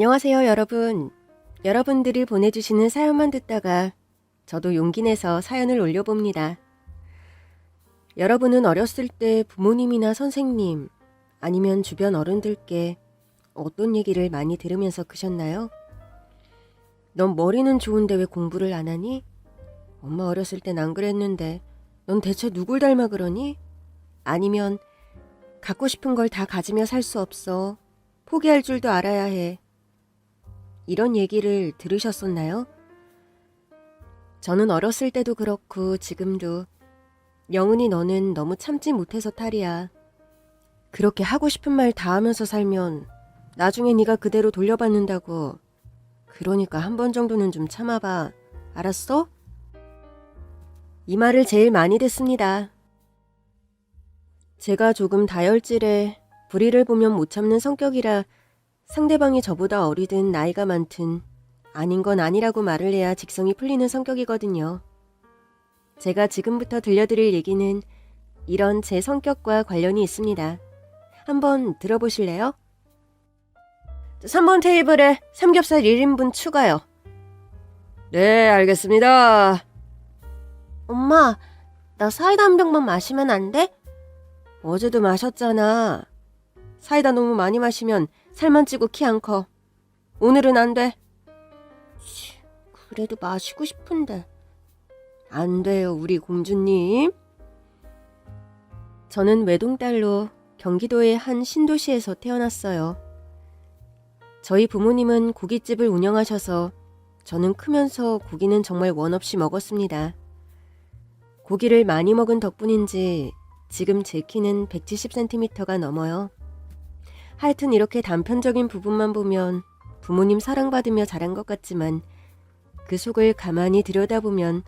안녕하세요, 여러분. 여러분들이 보내주시는 사연만 듣다가 저도 용기 내서 사연을 올려봅니다. 여러분은 어렸을 때 부모님이나 선생님 아니면 주변 어른들께 어떤 얘기를 많이 들으면서 크셨나요? 넌 머리는 좋은데 왜 공부를 안 하니? 엄마 어렸을 땐 안 그랬는데 넌 대체 누굴 닮아 그러니? 아니면 갖고 싶은 걸 다 가지며 살 수 없어. 포기할 줄도 알아야 해. 이런 얘기를 들으셨었나요? 저는 어렸을 때도 그렇고 지금도 영은이 너는 너무 참지 못해서 탈이야. 그렇게 하고 싶은 말 다 하면서 살면 나중에 네가 그대로 돌려받는다고. 그러니까 한 번 정도는 좀 참아봐. 알았어? 이 말을 제일 많이 듣습니다. 제가 조금 다혈질에 불의를 보면 못 참는 성격이라 상대방이 저보다 어리든 나이가 많든 아닌 건 아니라고 말을 해야 직성이 풀리는 성격이거든요. 제가 지금부터 들려드릴 얘기는 이런 제 성격과 관련이 있습니다. 한번 들어보실래요? 3번 테이블에 삼겹살 1인분 추가요. 네, 알겠습니다. 엄마, 나 사이다 한 병만 마시면 안 돼? 어제도 마셨잖아. 사이다 너무 많이 마시면 살만 찌고 키 안 커. 오늘은 안 돼. 그래도 마시고 싶은데. 안 돼요, 우리 공주님. 저는 외동딸로 경기도의 한 신도시에서 태어났어요. 저희 부모님은 고깃집을 운영하셔서 저는 크면서 고기는 정말 원 없이 먹었습니다. 고기를 많이 먹은 덕분인지 지금 제 키는 170cm가 넘어요. 하여튼 이렇게 단편적인 부분만 보면 부모님 사랑받으며 자란 것 같지만 그 속을 가만히 들여다보면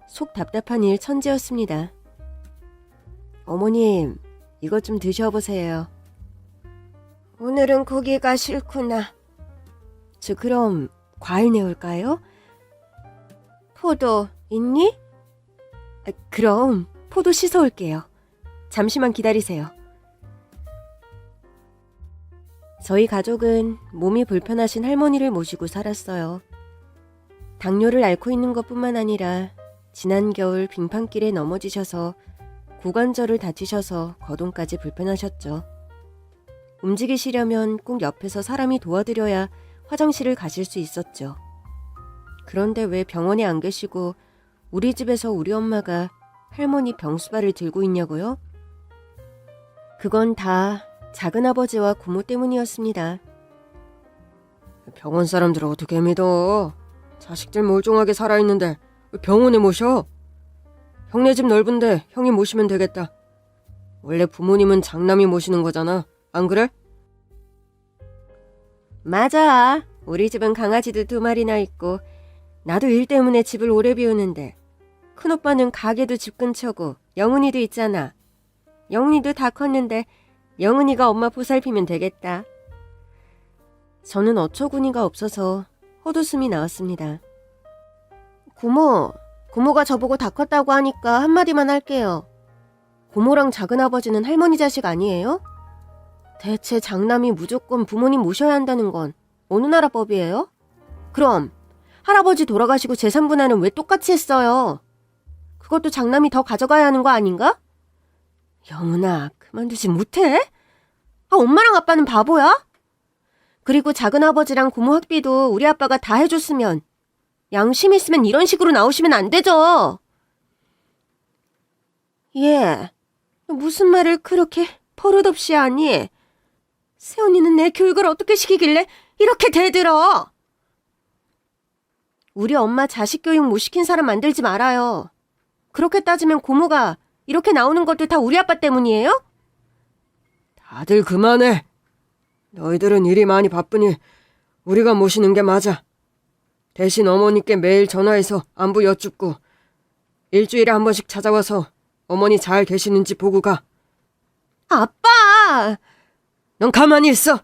속 답답한 일 천지였습니다. 어머님, 이것 좀 드셔보세요. 오늘은 고기가 싫구나. 저 그럼 과일 내올까요? 포도 있니? 그럼 포도 씻어올게요. 잠시만 기다리세요. 저희 가족은 몸이 불편하신 할머니를 모시고 살았어요. 당뇨를 앓고 있는 것뿐만 아니라 지난 겨울 빙판길에 넘어지셔서 고관절을 다치셔서 거동까지 불편하셨죠. 움직이시려면 꼭 옆에서 사람이 도와드려야 화장실을 가실 수 있었죠. 그런데 왜 병원에 안 계시고 우리 집에서 우리 엄마가 할머니 병수발을 들고 있냐고요? 그건 다 작은아버지와 고모 때문이었습니다. 병원 사람들을 어떻게 믿어? 자식들 멀쩡하게 살아있는데 왜 병원에 모셔? 형네 집 넓은데 형이 모시면 되겠다. 원래 부모님은 장남이 모시는 거잖아. 안 그래? 맞아. 우리 집은 강아지도 2마리나 있고 나도 일 때문에 집을 오래 비우는데 큰오빠는 가게도 집 근처고 영은이도 있잖아. 영은이도 다 컸는데 영은이가 엄마 보살피면 되겠다. 저는 어처구니가 없어서 헛웃음이 나왔습니다. 고모가 저보고 다 컸다고 하니까 한마디만 할게요. 고모랑 작은아버지는 할머니 자식 아니에요? 대체 장남이 무조건 부모님 모셔야 한다는 건 어느 나라 법이에요? 그럼 할아버지 돌아가시고 재산 분할은 왜 똑같이 했어요? 그것도 장남이 더 가져가야 하는 거 아닌가? 영은아, 그만두지 못해? 엄마랑 아빠는 바보야? 그리고 작은아버지랑 고모 학비도 우리 아빠가 다 해줬으면 양심 있으면 이런 식으로 나오시면 안 되죠. 얘, 무슨 말을 그렇게 버릇없이 하니? 새언니는 내 교육을 어떻게 시키길래 이렇게 대들어? 우리 엄마 자식 교육 못 시킨 사람 만들지 말아요. 그렇게 따지면 고모가 이렇게 나오는 것도 다 우리 아빠 때문이에요? 다들 그만해. 너희들은 일이 많이 바쁘니 우리가 모시는 게 맞아. 대신 어머니께 매일 전화해서 안부 여쭙고 일주일에 한 번씩 찾아와서 어머니 잘 계시는지 보고 가. 아빠! 넌 가만히 있어!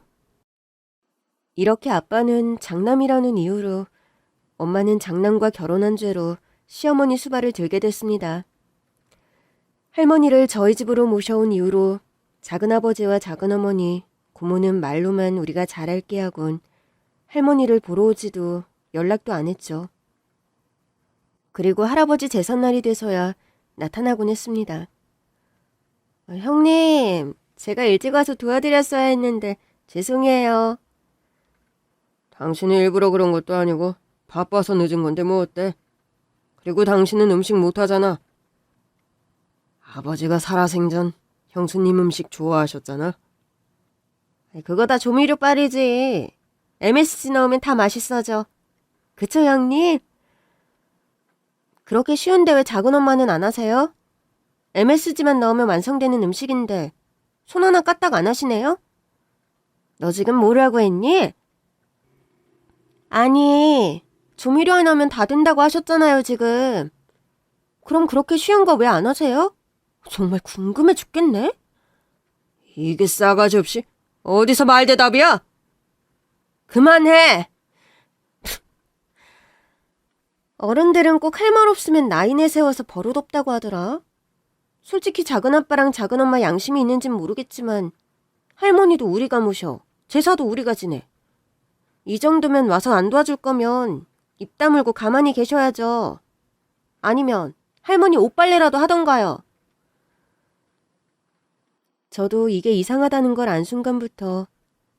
이렇게 아빠는 장남이라는 이유로, 엄마는 장남과 결혼한 죄로 시어머니 수발을 들게 됐습니다. 할머니를 저희 집으로 모셔온 이후로 작은아버지와 작은어머니, 고모는 말로만 우리가 잘할게 하곤 할머니를 보러 오지도 연락도 안 했죠. 그리고 할아버지 제삿날이 돼서야 나타나곤 했습니다. 형님, 제가 일찍 와서 도와드렸어야 했는데 죄송해요. 당신이 일부러 그런 것도 아니고 바빠서 늦은 건데 뭐 어때? 그리고 당신은 음식 못하잖아. 아버지가 살아생전 형수님 음식 좋아하셨잖아. 그거 다 조미료 빨이지. MSG 넣으면 다 맛있어져. 그쵸, 형님? 그렇게 쉬운데 왜 작은 엄마는 안 하세요? MSG만 넣으면 완성되는 음식인데 손 하나 까딱 안 하시네요? 너 지금 뭐라고 했니? 아니, 조미료 하나면 다 된다고 하셨잖아요, 지금. 그럼 그렇게 쉬운 거 왜 안 하세요? 정말 궁금해 죽겠네. 이게 싸가지 없이 어디서 말대답이야? 그만해! 어른들은 꼭 할 말 없으면 나이 내세워서 버릇없다고 하더라. 솔직히 작은아빠랑 작은엄마 양심이 있는진 모르겠지만 할머니도 우리가 모셔. 제사도 우리가 지내. 이 정도면 와서 안 도와줄 거면 입 다물고 가만히 계셔야죠. 아니면 할머니 옷빨래라도 하던가요. 저도 이게 이상하다는 걸 안 순간부터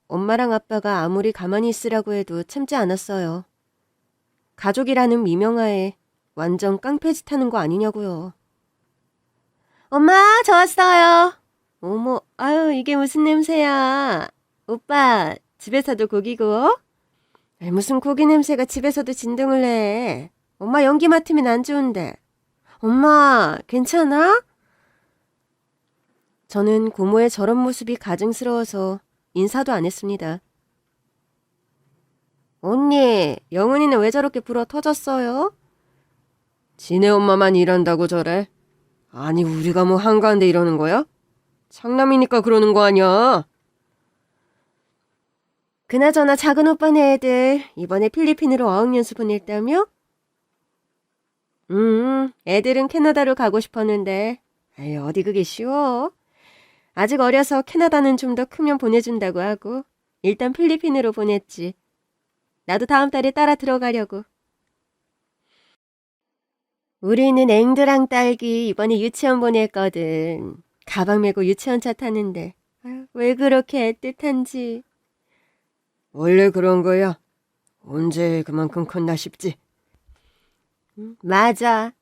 엄마랑 아빠가 아무리 가만히 있으라고 해도 참지 않았어요. 가족이라는 미명하에 완전 깡패짓 하는 거 아니냐고요. 엄마, 저 왔어요. 어머, 아유, 이게 무슨 냄새야. 오빠, 집에서도 고기 구워? 아이, 무슨 고기 냄새가 집에서도 진동을 내. 엄마 연기 맡으면 안 좋은데. 엄마, 괜찮아? 저는 고모의 저런 모습이 가증스러워서 인사도 안 했습니다. 언니, 영은이는 왜 저렇게 불어 터졌어요? 지네 엄마만 일한다고 저래. 아니, 우리가 뭐 한가한데 이러는 거야? 장남이니까 그러는 거 아니야. 그나저나 작은 오빠네 애들 이번에 필리핀으로 어학연수 보냈다며? 애들은 캐나다로 가고 싶었는데 에이, 어디 그게 쉬워. 아직 어려서 캐나다는 좀 더 크면 보내준다고 하고 일단 필리핀으로 보냈지. 나도 다음 달에 따라 들어가려고. 우리는 앵두랑 딸기 이번에 유치원 보냈거든. 가방 메고 유치원차 타는데 왜 그렇게 애틋한지. 원래 그런 거야. 언제 그만큼 컸나 싶지. 맞아.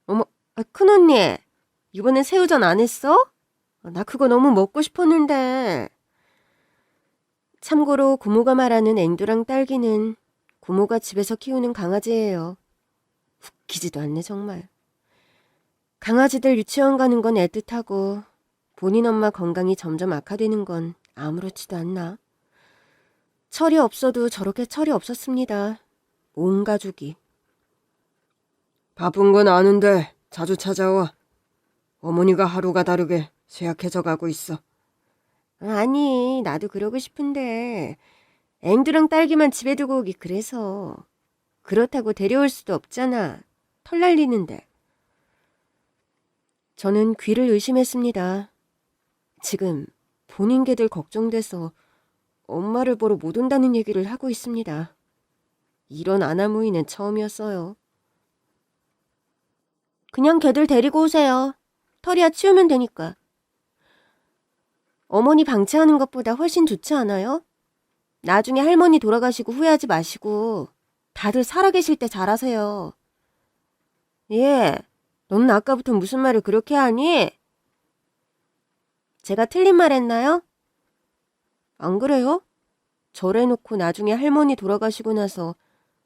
어머, 큰언니, 이번엔 새우전 안 했어? 나 그거 너무 먹고 싶었는데. 참고로 고모가 말하는 앵두랑 딸기는 고모가 집에서 키우는 강아지예요. 웃기지도 않네 정말. 강아지들 유치원 가는 건 애틋하고 본인 엄마 건강이 점점 악화되는 건 아무렇지도 않나. 철이 없어도 저렇게 철이 없었습니다. 온 가족이. 바쁜 건 아는데 자주 찾아와. 어머니가 하루가 다르게 쇠약해져 가고 있어. 아니, 나도 그러고 싶은데 앵두랑 딸기만 집에 두고 오기 그래서. 그렇다고 데려올 수도 없잖아. 털 날리는데. 저는 귀를 의심했습니다. 지금 본인 개들 걱정돼서 엄마를 보러 못 온다는 얘기를 하고 있습니다. 이런 아나무인은 처음이었어요. 그냥 걔들 데리고 오세요. 털이야 치우면 되니까. 어머니 방치하는 것보다 훨씬 좋지 않아요? 나중에 할머니 돌아가시고 후회하지 마시고 다들 살아계실 때 잘하세요. 예, 너는 아까부터 무슨 말을 그렇게 하니? 제가 틀린 말 했나요? 안 그래요? 절해놓고 나중에 할머니 돌아가시고 나서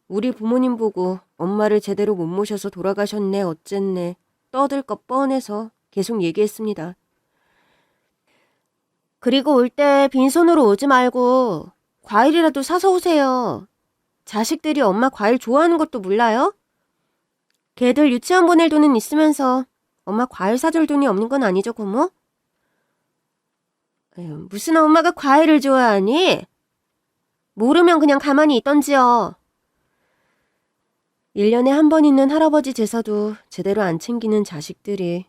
우리 부모님 보고 엄마를 제대로 못 모셔서 돌아가셨네 어쨌네 떠들 것 뻔해서 계속 얘기했습니다. 그리고 올 때 빈손으로 오지 말고 과일이라도 사서 오세요. 자식들이 엄마 과일 좋아하는 것도 몰라요? 걔들 유치원 보낼 돈은 있으면서 엄마 과일 사줄 돈이 없는 건 아니죠, 고모? 에휴, 무슨 엄마가 과일을 좋아하니? 모르면 그냥 가만히 있던지요. 1년에 한 번 있는 할아버지 제사도 제대로 안 챙기는 자식들이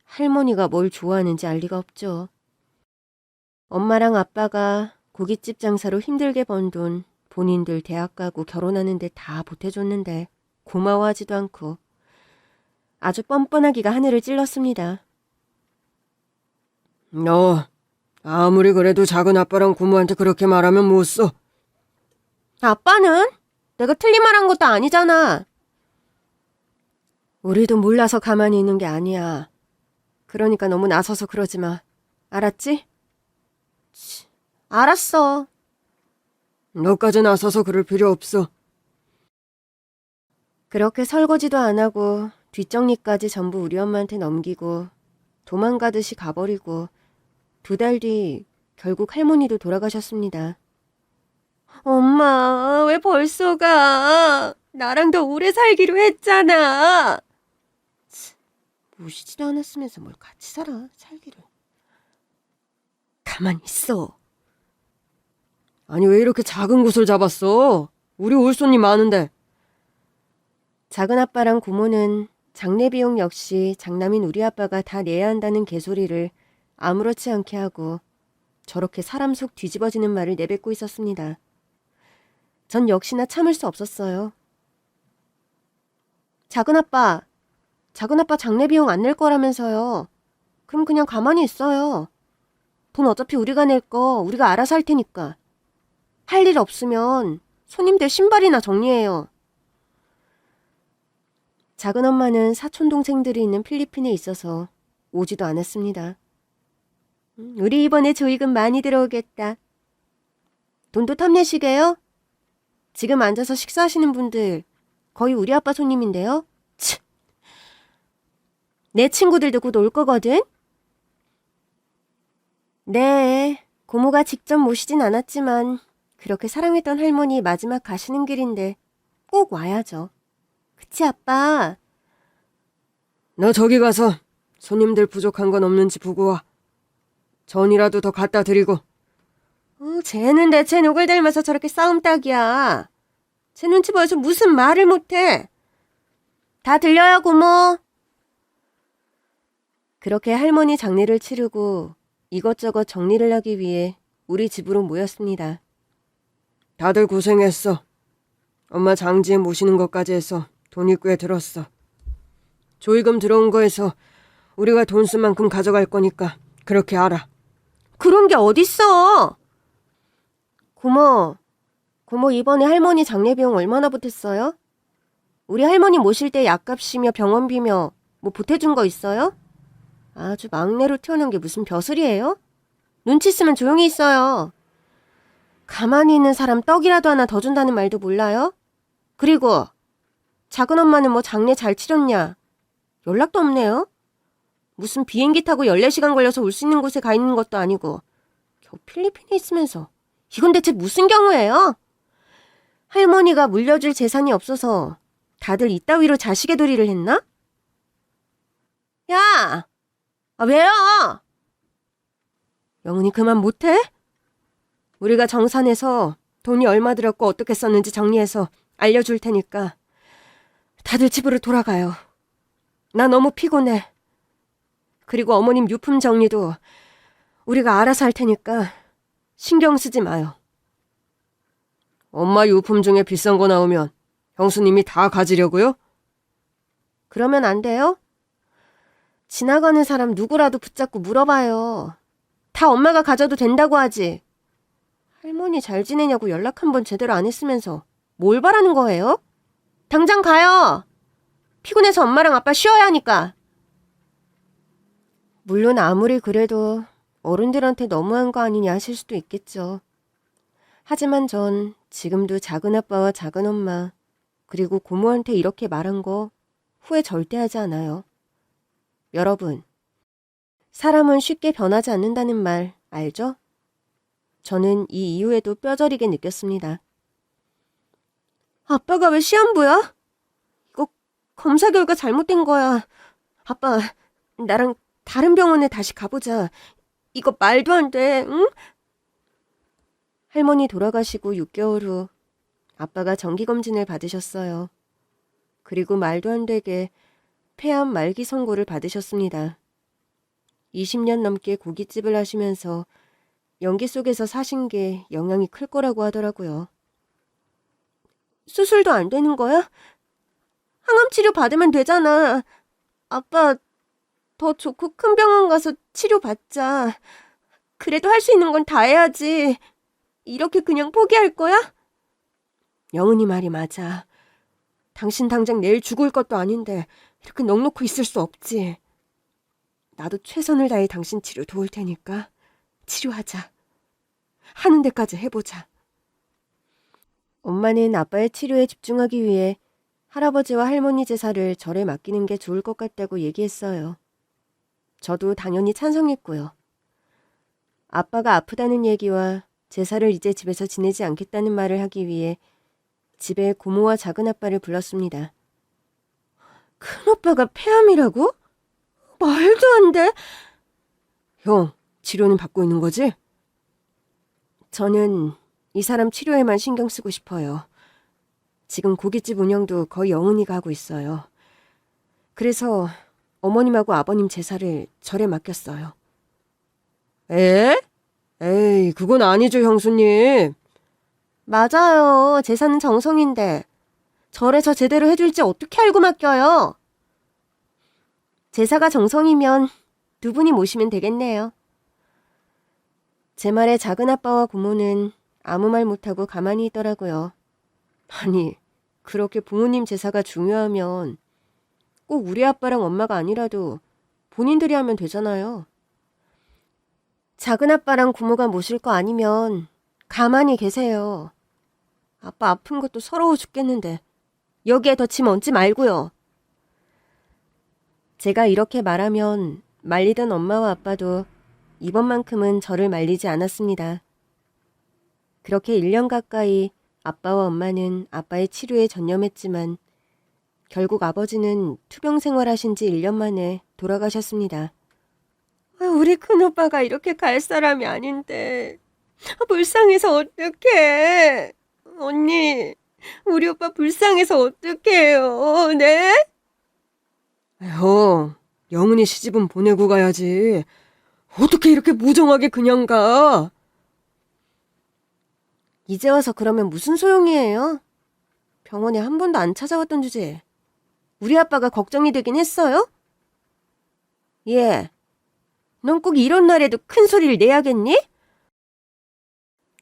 할머니가 뭘 좋아하는지 알 리가 없죠. 엄마랑 아빠가 고깃집 장사로 힘들게 번 돈 본인들 대학 가고 결혼하는데 다 보태줬는데 고마워하지도 않고 아주 뻔뻔하기가 하늘을 찔렀습니다. 너 아무리 그래도 작은 아빠랑 고모한테 그렇게 말하면 못 써. 아빠는? 내가 틀린 말 한 것도 아니잖아. 우리도 몰라서 가만히 있는 게 아니야. 그러니까 너무 나서서 그러지 마. 알았지? 알았어. 너까지 나서서 그럴 필요 없어. 그렇게 설거지도 안 하고 뒷정리까지 전부 우리 엄마한테 넘기고 도망가듯이 가버리고 2달 뒤 결국 할머니도 돌아가셨습니다. 엄마, 왜 벌써 가? 나랑 더 오래 살기로 했잖아. 모시지도 않았으면서 뭘 같이 살기를. 가만히 있어. 아니 왜 이렇게 작은 곳을 잡았어? 우리 올 손님 많은데. 작은 아빠랑 고모는 장례 비용 역시 장남인 우리 아빠가 다 내야 한다는 개소리를 아무렇지 않게 하고 저렇게 사람 속 뒤집어지는 말을 내뱉고 있었습니다. 전 역시나 참을 수 없었어요. 작은 아빠 장례 비용 안 낼 거라면서요. 그럼 그냥 가만히 있어요. 돈 어차피 우리가 낼 거 우리가 알아서 할 테니까. 할 일 없으면 손님들 신발이나 정리해요. 작은 엄마는 사촌 동생들이 있는 필리핀에 있어서 오지도 않았습니다. 우리 이번에 조익금 많이 들어오겠다. 돈도 탐내시게요? 지금 앉아서 식사하시는 분들 거의 우리 아빠 손님인데요. 치. 내 친구들도 곧 올 거거든. 네, 고모가 직접 모시진 않았지만 그렇게 사랑했던 할머니 마지막 가시는 길인데 꼭 와야죠. 그치 아빠? 너 저기 가서 손님들 부족한 건 없는지 보고 와. 전이라도 더 갖다 드리고. 쟤는 대체 누굴 닮아서 저렇게 싸움딱이야. 쟤 눈치 보여서 무슨 말을 못해. 다 들려요 고모. 그렇게 할머니 장례를 치르고 이것저것 정리를 하기 위해 우리 집으로 모였습니다. 다들 고생했어. 엄마 장지에 모시는 것까지 해서 돈이 꽤 들었어. 조의금 들어온 거에서 우리가 돈 쓴 만큼 가져갈 거니까 그렇게 알아. 그런 게 어딨어. 고모 이번에 할머니 장례 비용 얼마나 보탰어요? 우리 할머니 모실 때 약값이며 병원비며 뭐 보태준 거 있어요? 아주 막내로 태어난 게 무슨 벼슬이에요? 눈치 쓰면 조용히 있어요. 가만히 있는 사람 떡이라도 하나 더 준다는 말도 몰라요? 그리고 작은 엄마는 뭐 장례 잘 치렀냐? 연락도 없네요. 무슨 비행기 타고 14시간 걸려서 올 수 있는 곳에 가 있는 것도 아니고 겨우 필리핀에 있으면서 이건 대체 무슨 경우예요? 할머니가 물려줄 재산이 없어서 다들 이따위로 자식의 도리를 했나? 야! 왜요? 영은이 그만 못해? 우리가 정산해서 돈이 얼마 들었고 어떻게 썼는지 정리해서 알려줄 테니까 다들 집으로 돌아가요. 나 너무 피곤해. 그리고 어머님 유품 정리도 우리가 알아서 할 테니까 신경 쓰지 마요. 엄마 유품 중에 비싼 거 나오면 형수님이 다 가지려고요? 그러면 안 돼요? 지나가는 사람 누구라도 붙잡고 물어봐요. 다 엄마가 가져도 된다고 하지. 할머니 잘 지내냐고 연락 한 번 제대로 안 했으면서 뭘 바라는 거예요? 당장 가요. 피곤해서 엄마랑 아빠 쉬어야 하니까. 물론 아무리 그래도 어른들한테 너무한 거 아니냐 하실 수도 있겠죠. 하지만 전 지금도 작은 아빠와 작은 엄마 그리고 고모한테 이렇게 말한 거 후회 절대 하지 않아요. 여러분, 사람은 쉽게 변하지 않는다는 말 알죠? 저는 이 이후에도 뼈저리게 느꼈습니다. 아빠가 왜 시한부야? 이거 검사 결과 잘못된 거야. 아빠, 나랑 다른 병원에 다시 가보자. 이거 말도 안 돼, 응? 할머니 돌아가시고 6개월 후 아빠가 정기검진을 받으셨어요. 그리고 말도 안 되게 폐암 말기 선고를 받으셨습니다. 20년 넘게 고깃집을 하시면서 연기 속에서 사신 게 영향이 클 거라고 하더라고요. 수술도 안 되는 거야? 항암 치료 받으면 되잖아. 아빠, 더 좋고 큰 병원 가서 치료 받자. 그래도 할 수 있는 건 다 해야지. 이렇게 그냥 포기할 거야? 영은이 말이 맞아. 당신 당장 내일 죽을 것도 아닌데 이렇게 넋놓고 있을 수 없지. 나도 최선을 다해 당신 치료 도울 테니까 치료하자. 하는 데까지 해보자. 엄마는 아빠의 치료에 집중하기 위해 할아버지와 할머니 제사를 절에 맡기는 게 좋을 것 같다고 얘기했어요. 저도 당연히 찬성했고요. 아빠가 아프다는 얘기와 제사를 이제 집에서 지내지 않겠다는 말을 하기 위해 집에 고모와 작은아빠를 불렀습니다. 큰오빠가 폐암이라고? 말도 안 돼. 형, 치료는 받고 있는 거지? 저는 이 사람 치료에만 신경 쓰고 싶어요. 지금 고깃집 운영도 거의 영은이가 하고 있어요. 그래서 어머님하고 아버님 제사를 절에 맡겼어요. 에? 에이, 그건 아니죠, 형수님. 맞아요. 제사는 정성인데 절에서 제대로 해줄지 어떻게 알고 맡겨요? 제사가 정성이면 두 분이 모시면 되겠네요. 제 말에 작은아빠와 고모는 아무 말 못하고 가만히 있더라고요. 아니, 그렇게 부모님 제사가 중요하면 꼭 우리 아빠랑 엄마가 아니라도 본인들이 하면 되잖아요. 작은아빠랑 고모가 모실 거 아니면 가만히 계세요. 아빠 아픈 것도 서러워 죽겠는데 여기에 더 짐 얹지 말고요. 제가 이렇게 말하면 말리던 엄마와 아빠도 이번만큼은 저를 말리지 않았습니다. 그렇게 1년 가까이 아빠와 엄마는 아빠의 치료에 전념했지만 결국 아버지는 투병 생활하신 지 1년 만에 돌아가셨습니다. 우리 큰오빠가 이렇게 갈 사람이 아닌데 불쌍해서 어떡해. 언니, 우리 오빠 불쌍해서 어떡해요. 네? 형, 영은이 시집은 보내고 가야지. 어떻게 이렇게 무정하게 그냥 가? 이제 와서 그러면 무슨 소용이에요? 병원에 한 번도 안 찾아왔던 주제에 우리 아빠가 걱정이 되긴 했어요? 예. 넌 꼭 이런 날에도 큰 소리를 내야겠니?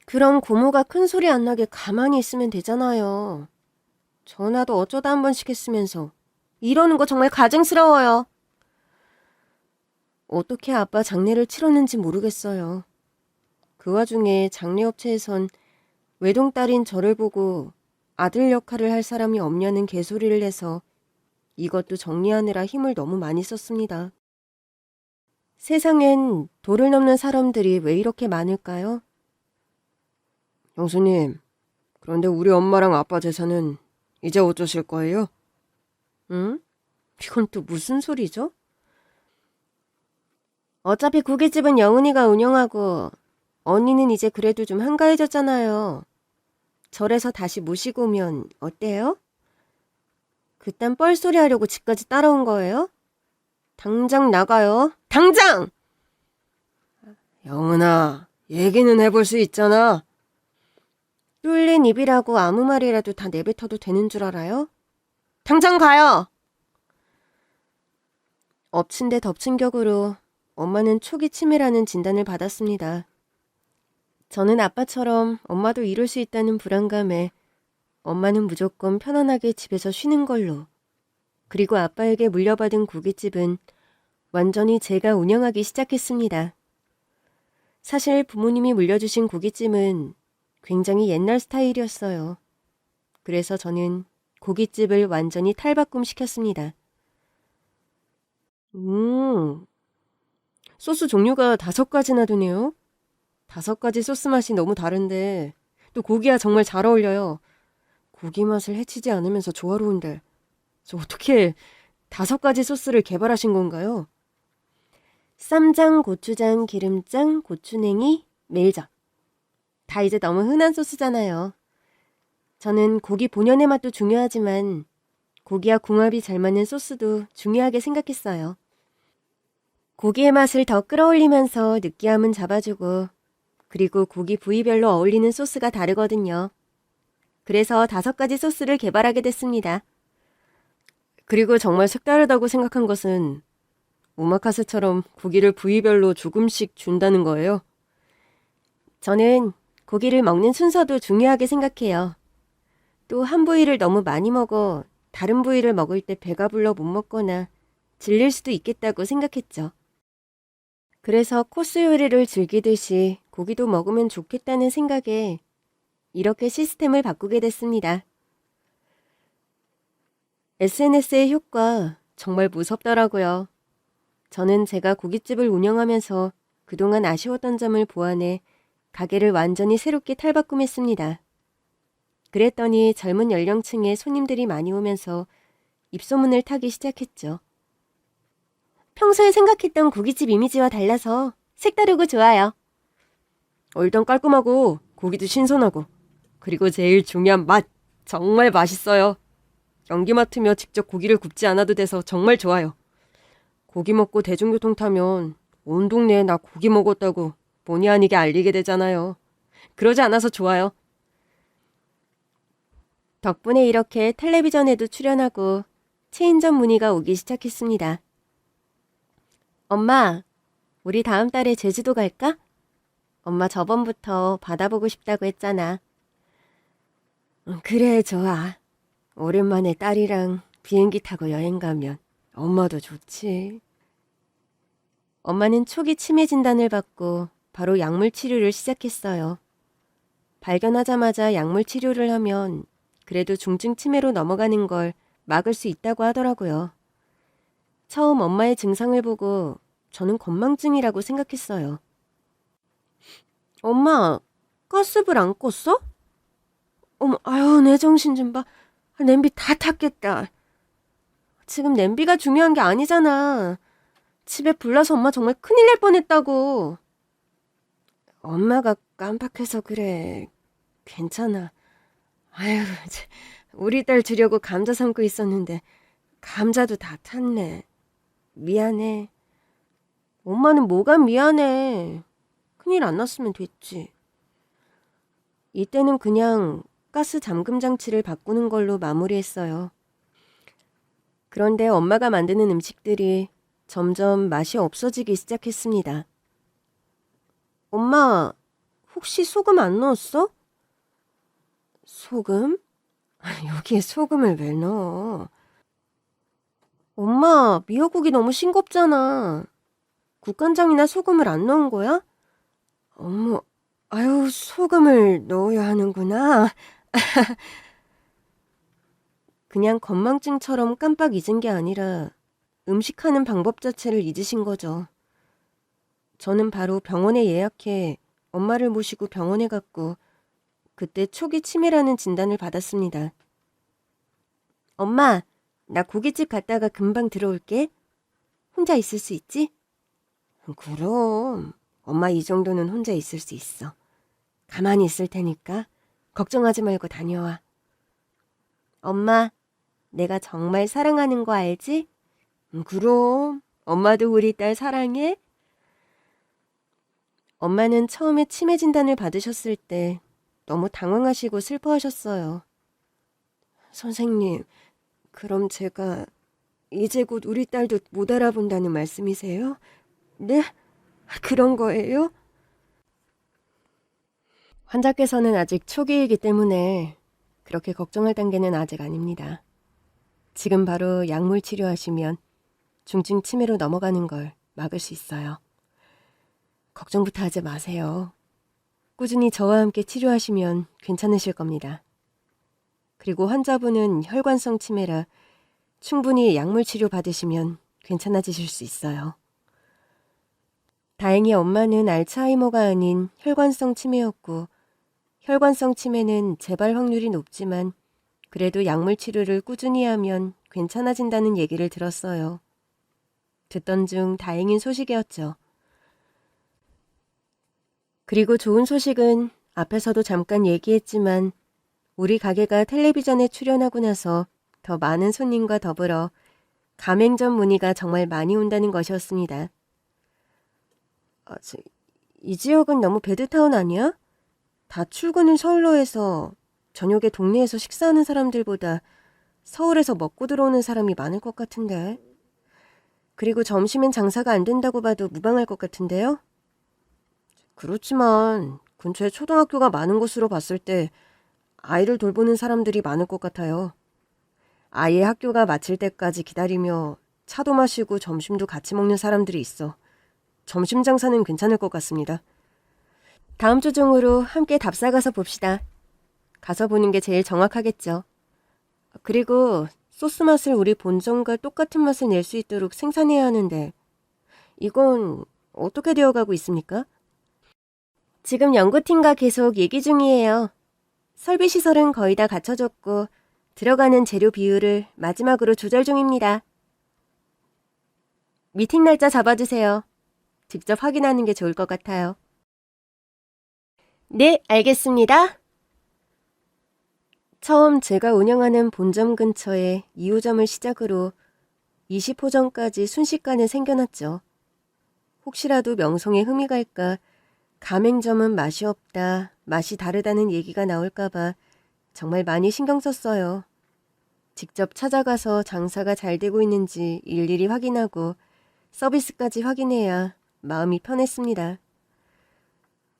그럼 고모가 큰 소리 안 나게 가만히 있으면 되잖아요. 전화도 어쩌다 한 번씩 했으면서 이러는 거 정말 가증스러워요. 어떻게 아빠 장례를 치렀는지 모르겠어요. 그 와중에 장례업체에선 외동딸인 저를 보고 아들 역할을 할 사람이 없냐는 개소리를 해서 이것도 정리하느라 힘을 너무 많이 썼습니다. 세상엔 도를 넘는 사람들이 왜 이렇게 많을까요? 형수님, 그런데 우리 엄마랑 아빠 제사는 이제 어쩌실 거예요? 응? 이건 또 무슨 소리죠? 어차피 고깃집은 영은이가 운영하고 언니는 이제 그래도 좀 한가해졌잖아요. 절에서 다시 모시고 오면 어때요? 그딴 뻘소리 하려고 집까지 따라온 거예요? 당장 나가요. 당장! 영은아, 얘기는 해볼 수 있잖아. 뚫린 입이라고 아무 말이라도 다 내뱉어도 되는 줄 알아요? 당장 가요! 엎친 데 덮친 격으로 엄마는 초기 치매라는 진단을 받았습니다. 저는 아빠처럼 엄마도 이럴 수 있다는 불안감에 엄마는 무조건 편안하게 집에서 쉬는 걸로, 그리고 아빠에게 물려받은 고깃집은 완전히 제가 운영하기 시작했습니다. 사실 부모님이 물려주신 고깃집은 굉장히 옛날 스타일이었어요. 그래서 저는 고깃집을 완전히 탈바꿈시켰습니다. 소스 종류가 5가지나 되네요. 5가지 소스 맛이 너무 다른데 또 고기와 정말 잘 어울려요. 고기 맛을 해치지 않으면서 조화로운데 저 어떻게 5가지 소스를 개발하신 건가요? 쌈장, 고추장, 기름장, 고추냉이, 멜젓. 다 이제 너무 흔한 소스잖아요. 저는 고기 본연의 맛도 중요하지만 고기와 궁합이 잘 맞는 소스도 중요하게 생각했어요. 고기의 맛을 더 끌어올리면서 느끼함은 잡아주고, 그리고 고기 부위별로 어울리는 소스가 다르거든요. 그래서 5가지 소스를 개발하게 됐습니다. 그리고 정말 색다르다고 생각한 것은 오마카세처럼 고기를 부위별로 조금씩 준다는 거예요. 저는 고기를 먹는 순서도 중요하게 생각해요. 또 한 부위를 너무 많이 먹어 다른 부위를 먹을 때 배가 불러 못 먹거나 질릴 수도 있겠다고 생각했죠. 그래서 코스 요리를 즐기듯이 고기도 먹으면 좋겠다는 생각에 이렇게 시스템을 바꾸게 됐습니다. SNS의 효과 정말 무섭더라고요. 저는 제가 고깃집을 운영하면서 그동안 아쉬웠던 점을 보완해 가게를 완전히 새롭게 탈바꿈했습니다. 그랬더니 젊은 연령층의 손님들이 많이 오면서 입소문을 타기 시작했죠. 평소에 생각했던 고깃집 이미지와 달라서 색다르고 좋아요. 일단 깔끔하고 고기도 신선하고 그리고 제일 중요한 맛! 정말 맛있어요. 연기 맡으며 직접 고기를 굽지 않아도 돼서 정말 좋아요. 고기 먹고 대중교통 타면 온 동네에 나 고기 먹었다고 본의 아니게 알리게 되잖아요. 그러지 않아서 좋아요. 덕분에 이렇게 텔레비전에도 출연하고 체인점 문의가 오기 시작했습니다. 엄마, 우리 다음 달에 제주도 갈까? 엄마 저번부터 바다 보고 싶다고 했잖아. 그래, 좋아. 오랜만에 딸이랑 비행기 타고 여행 가면 엄마도 좋지. 엄마는 초기 치매 진단을 받고 바로 약물 치료를 시작했어요. 발견하자마자 약물 치료를 하면 그래도 중증 치매로 넘어가는 걸 막을 수 있다고 하더라고요. 처음 엄마의 증상을 보고 저는 건망증이라고 생각했어요. 엄마, 가스불 안 껐어? 어머, 아유, 내 정신 좀 봐. 냄비 다 탔겠다. 지금 냄비가 중요한 게 아니잖아. 집에 불나서 엄마 정말 큰일 날 뻔했다고. 엄마가 깜빡해서 그래. 괜찮아. 아유, 우리 딸 주려고 감자 삶고 있었는데 감자도 다 탔네. 미안해. 엄마는 뭐가 미안해. 큰일 안 났으면 됐지. 이때는 그냥 가스 잠금 장치를 바꾸는 걸로 마무리했어요. 그런데 엄마가 만드는 음식들이 점점 맛이 없어지기 시작했습니다. 엄마, 혹시 소금 안 넣었어? 소금? 여기에 소금을 왜 넣어? 엄마, 미역국이 너무 싱겁잖아. 국간장이나 소금을 안 넣은 거야? 어머, 아유, 소금을 넣어야 하는구나. 그냥 건망증처럼 깜빡 잊은 게 아니라 음식하는 방법 자체를 잊으신 거죠. 저는 바로 병원에 예약해 엄마를 모시고 병원에 갔고 그때 초기 치매라는 진단을 받았습니다. 엄마, 나 고깃집 갔다가 금방 들어올게. 혼자 있을 수 있지? 그럼 엄마 이 정도는 혼자 있을 수 있어. 가만히 있을 테니까 걱정하지 말고 다녀와. 엄마, 내가 정말 사랑하는 거 알지? 그럼 엄마도 우리 딸 사랑해? 엄마는 처음에 치매 진단을 받으셨을 때 너무 당황하시고 슬퍼하셨어요. 선생님, 그럼 제가 이제 곧 우리 딸도 못 알아본다는 말씀이세요? 네? 그런 거예요? 환자께서는 아직 초기이기 때문에 그렇게 걱정할 단계는 아직 아닙니다. 지금 바로 약물 치료하시면 중증 치매로 넘어가는 걸 막을 수 있어요. 걱정부터 하지 마세요. 꾸준히 저와 함께 치료하시면 괜찮으실 겁니다. 그리고 환자분은 혈관성 치매라 충분히 약물 치료 받으시면 괜찮아지실 수 있어요. 다행히 엄마는 알츠하이머가 아닌 혈관성 치매였고 혈관성 치매는 재발 확률이 높지만 그래도 약물 치료를 꾸준히 하면 괜찮아진다는 얘기를 들었어요. 듣던 중 다행인 소식이었죠. 그리고 좋은 소식은 앞에서도 잠깐 얘기했지만 우리 가게가 텔레비전에 출연하고 나서 더 많은 손님과 더불어 가맹점 문의가 정말 많이 온다는 것이었습니다. 이 지역은 너무 배드타운 아니야? 다 출근을 서울로 해서 저녁에 동네에서 식사하는 사람들보다 서울에서 먹고 들어오는 사람이 많을 것 같은데. 그리고 점심엔 장사가 안 된다고 봐도 무방할 것 같은데요? 그렇지만 근처에 초등학교가 많은 곳으로 봤을 때 아이를 돌보는 사람들이 많을 것 같아요. 아이의 학교가 마칠 때까지 기다리며 차도 마시고 점심도 같이 먹는 사람들이 있어. 점심 장사는 괜찮을 것 같습니다. 다음 주 중으로 함께 답사 가서 봅시다. 가서 보는 게 제일 정확하겠죠. 그리고 소스 맛을 우리 본점과 똑같은 맛을 낼 수 있도록 생산해야 하는데 이건 어떻게 되어가고 있습니까? 지금 연구팀과 계속 얘기 중이에요. 설비 시설은 거의 다 갖춰졌고 들어가는 재료 비율을 마지막으로 조절 중입니다. 미팅 날짜 잡아주세요. 직접 확인하는 게 좋을 것 같아요. 네, 알겠습니다. 처음 제가 운영하는 본점 근처에 2호점을 시작으로 20호점까지 순식간에 생겨났죠. 혹시라도 명성에 흠이 갈까 가맹점은 맛이 없다, 맛이 다르다는 얘기가 나올까봐 정말 많이 신경 썼어요. 직접 찾아가서 장사가 잘 되고 있는지 일일이 확인하고 서비스까지 확인해야 마음이 편했습니다.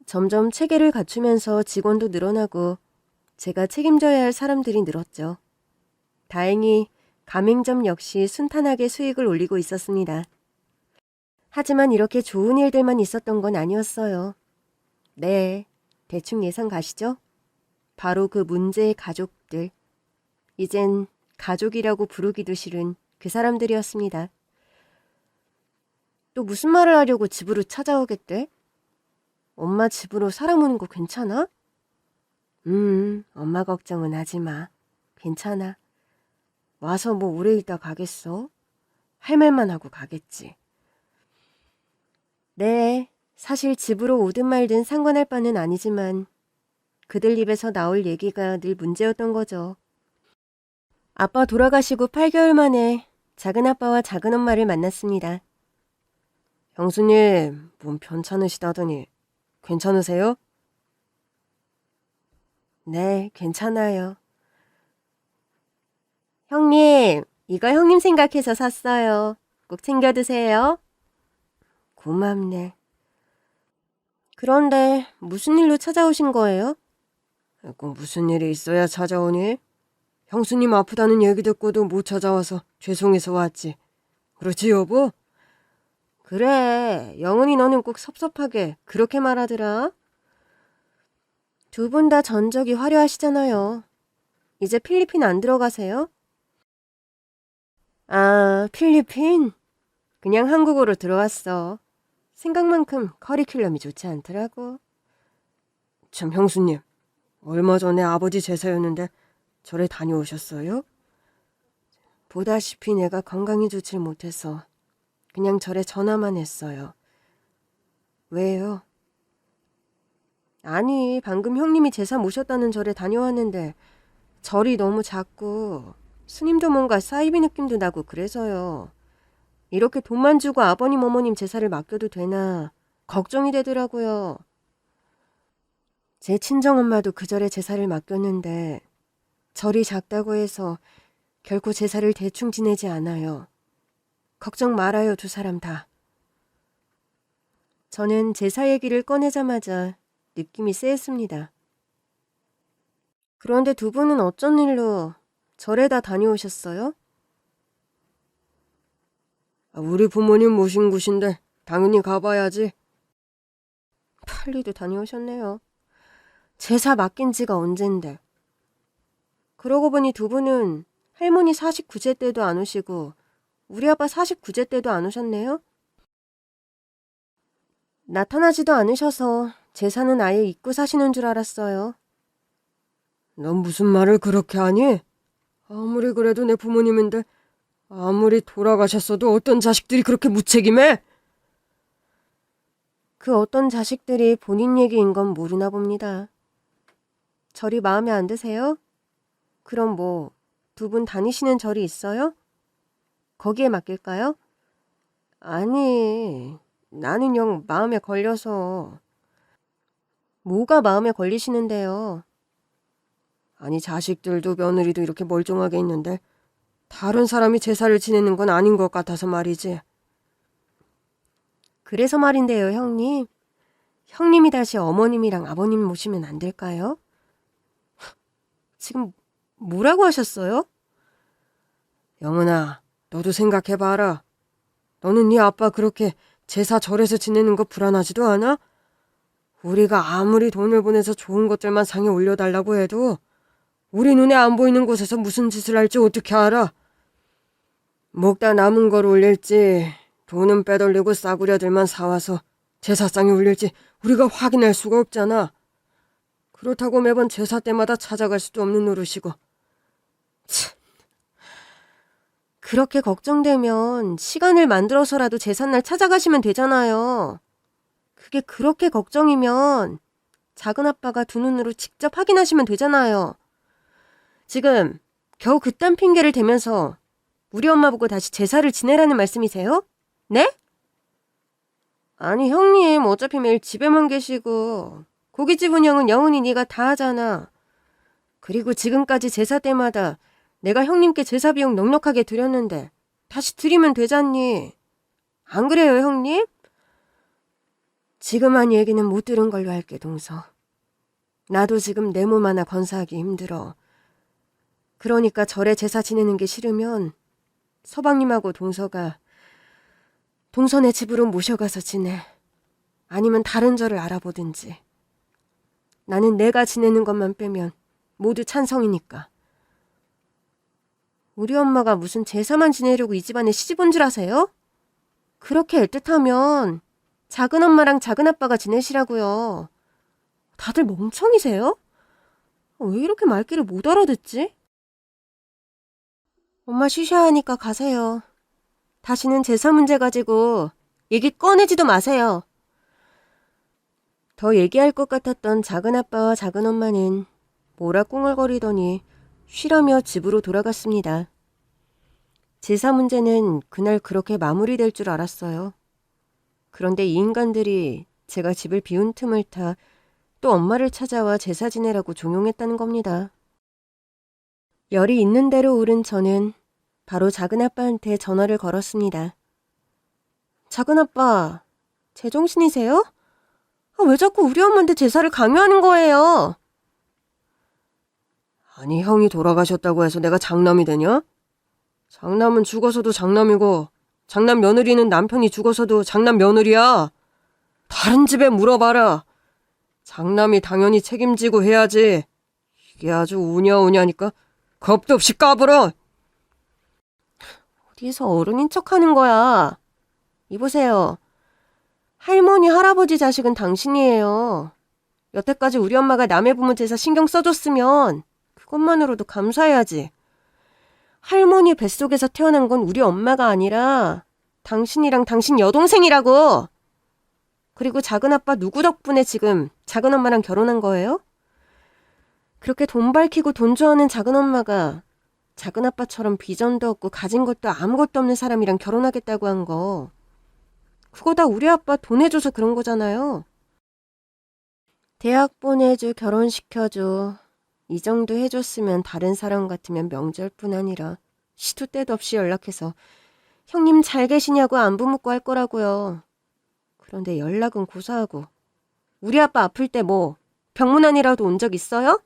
점점 체계를 갖추면서 직원도 늘어나고 제가 책임져야 할 사람들이 늘었죠. 다행히 가맹점 역시 순탄하게 수익을 올리고 있었습니다. 하지만 이렇게 좋은 일들만 있었던 건 아니었어요. 네, 대충 예상 가시죠? 바로 그 문제의 가족들. 이젠 가족이라고 부르기도 싫은 그 사람들이었습니다. 또 무슨 말을 하려고 집으로 찾아오겠대? 엄마 집으로 사람 오는 거 괜찮아? 엄마 걱정은 하지 마. 괜찮아. 와서 뭐 오래 있다 가겠어? 할 말만 하고 가겠지. 네, 사실 집으로 오든 말든 상관할 바는 아니지만 그들 입에서 나올 얘기가 늘 문제였던 거죠. 아빠 돌아가시고 8개월 만에 작은아빠와 작은엄마를 만났습니다. 형수님, 몸 편찮으시다더니 괜찮으세요? 네, 괜찮아요. 형님, 이거 형님 생각해서 샀어요. 꼭 챙겨 드세요. 고맙네. 그런데 무슨 일로 찾아오신 거예요? 꼭 무슨 일이 있어야 찾아오니? 형수님 아프다는 얘기 듣고도 못 찾아와서 죄송해서 왔지. 그렇지 여보? 그래, 영은이 너는 꼭 섭섭하게 그렇게 말하더라. 두 분 다 전적이 화려하시잖아요. 이제 필리핀 안 들어가세요? 아, 필리핀? 그냥 한국으로 들어왔어. 생각만큼 커리큘럼이 좋지 않더라고. 참 형수님, 얼마 전에 아버지 제사였는데 절에 다녀오셨어요? 보다시피 내가 건강이 좋질 못해서 그냥 절에 전화만 했어요. 왜요? 아니, 방금 형님이 제사 모셨다는 절에 다녀왔는데 절이 너무 작고 스님도 뭔가 사이비 느낌도 나고 그래서요. 이렇게 돈만 주고 아버님 어머님 제사를 맡겨도 되나 걱정이 되더라고요. 제 친정엄마도 그 절에 제사를 맡겼는데 절이 작다고 해서 결코 제사를 대충 지내지 않아요. 걱정 말아요, 두 사람 다. 저는 제사 얘기를 꺼내자마자 느낌이 쎄했습니다. 그런데 두 분은 어쩐 일로 절에다 다녀오셨어요? 우리 부모님 모신 곳인데 당연히 가봐야지. 빨리도 다녀오셨네요. 제사 맡긴 지가 언젠데. 그러고 보니 두 분은 할머니 49제 때도 안 오시고 우리 아빠 49제 때도 안 오셨네요. 나타나지도 않으셔서 제사는 아예 잊고 사시는 줄 알았어요. 넌 무슨 말을 그렇게 하니? 아무리 그래도 내 부모님인데 아무리 돌아가셨어도 어떤 자식들이 그렇게 무책임해? 그 어떤 자식들이 본인 얘기인 건 모르나 봅니다. 절이 마음에 안 드세요? 그럼 뭐 두 분 다니시는 절이 있어요? 거기에 맡길까요? 아니, 나는 영 마음에 걸려서. 뭐가 마음에 걸리시는데요? 아니 자식들도 며느리도 이렇게 멀쩡하게 있는데 다른 사람이 제사를 지내는 건 아닌 것 같아서 말이지. 그래서 말인데요, 형님. 형님이 다시 어머님이랑 아버님 모시면 안 될까요? 지금 뭐라고 하셨어요? 영은아, 너도 생각해봐라. 너는 네 아빠 그렇게 제사 절에서 지내는 거 불안하지도 않아? 우리가 아무리 돈을 보내서 좋은 것들만 상에 올려달라고 해도 우리 눈에 안 보이는 곳에서 무슨 짓을 할지 어떻게 알아? 먹다 남은 걸 올릴지 돈은 빼돌리고 싸구려들만 사와서 제사상에 올릴지 우리가 확인할 수가 없잖아. 그렇다고 매번 제사 때마다 찾아갈 수도 없는 노릇이고. 그렇게 걱정되면 시간을 만들어서라도 제삿날 찾아가시면 되잖아요. 그게 그렇게 걱정이면 작은아빠가 두 눈으로 직접 확인하시면 되잖아요. 지금 겨우 그딴 핑계를 대면서 우리 엄마 보고 다시 제사를 지내라는 말씀이세요? 네? 아니 형님 어차피 매일 집에만 계시고 고깃집 운영은 영은이 네가 다 하잖아. 그리고 지금까지 제사 때마다 내가 형님께 제사 비용 넉넉하게 드렸는데 다시 드리면 되잖니. 안 그래요 형님? 지금 한 얘기는 못 들은 걸로 할게 동서. 나도 지금 내 몸 하나 건사하기 힘들어. 그러니까 절에 제사 지내는 게 싫으면 서방님하고 동서가 동서네 집으로 모셔가서 지내. 아니면 다른 절을 알아보든지. 나는 내가 지내는 것만 빼면 모두 찬성이니까. 우리 엄마가 무슨 제사만 지내려고 이 집안에 시집 온 줄 아세요? 그렇게 애틋하면 작은엄마랑 작은아빠가 지내시라고요. 다들 멍청이세요? 왜 이렇게 말귀를 못 알아듣지? 엄마 쉬셔야 하니까 가세요. 다시는 제사 문제 가지고 얘기 꺼내지도 마세요. 더 얘기할 것 같았던 작은아빠와 작은엄마는 뭐라 꿍얼거리더니 쉬라며 집으로 돌아갔습니다. 제사 문제는 그날 그렇게 마무리될 줄 알았어요. 그런데 이 인간들이 제가 집을 비운 틈을 타 또 엄마를 찾아와 제사 지내라고 종용했다는 겁니다. 열이 있는 대로 오른 저는 바로 작은아빠한테 전화를 걸었습니다. 작은아빠, 제정신이세요? 왜 자꾸 우리 엄마한테 제사를 강요하는 거예요? 아니 형이 돌아가셨다고 해서 내가 장남이 되냐? 장남은 죽어서도 장남이고 장남 며느리는 남편이 죽어서도 장남 며느리야. 다른 집에 물어봐라. 장남이 당연히 책임지고 해야지. 이게 아주 우냐우냐니까 겁도 없이 까불어. 어디서 어른인 척하는 거야? 이보세요. 할머니, 할아버지 자식은 당신이에요. 여태까지 우리 엄마가 남의 부모 제사 신경 써줬으면 그것만으로도 감사해야지. 할머니 뱃속에서 태어난 건 우리 엄마가 아니라 당신이랑 당신 여동생이라고. 그리고 작은아빠 누구 덕분에 지금 작은엄마랑 결혼한 거예요? 그렇게 돈 밝히고 돈 좋아하는 작은엄마가 작은아빠처럼 비전도 없고 가진 것도 아무것도 없는 사람이랑 결혼하겠다고 한 거. 그거 다 우리 아빠 돈 해줘서 그런 거잖아요. 대학 보내줘, 결혼시켜줘. 이 정도 해줬으면 다른 사람 같으면 명절뿐 아니라 시도 때도 없이 연락해서 형님 잘 계시냐고 안부 묻고 할 거라고요. 그런데 연락은 고사하고 우리 아빠 아플 때 뭐 병문안이라도 온 적 있어요?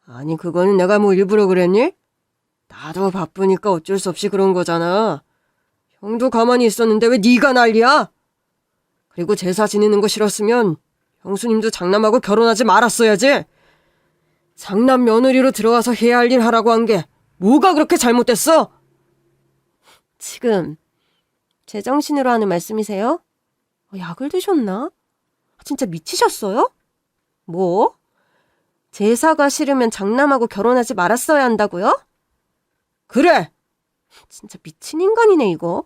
아니 그거는 내가 뭐 일부러 그랬니? 나도 바쁘니까 어쩔 수 없이 그런 거잖아. 형도 가만히 있었는데 왜 네가 난리야? 그리고 제사 지내는 거 싫었으면 형수님도 장남하고 결혼하지 말았어야지. 장남 며느리로 들어와서 해야 할 일 하라고 한 게 뭐가 그렇게 잘못됐어? 지금 제정신으로 하는 말씀이세요? 약을 드셨나? 진짜 미치셨어요? 뭐? 제사가 싫으면 장남하고 결혼하지 말았어야 한다고요? 그래! 진짜 미친 인간이네 이거.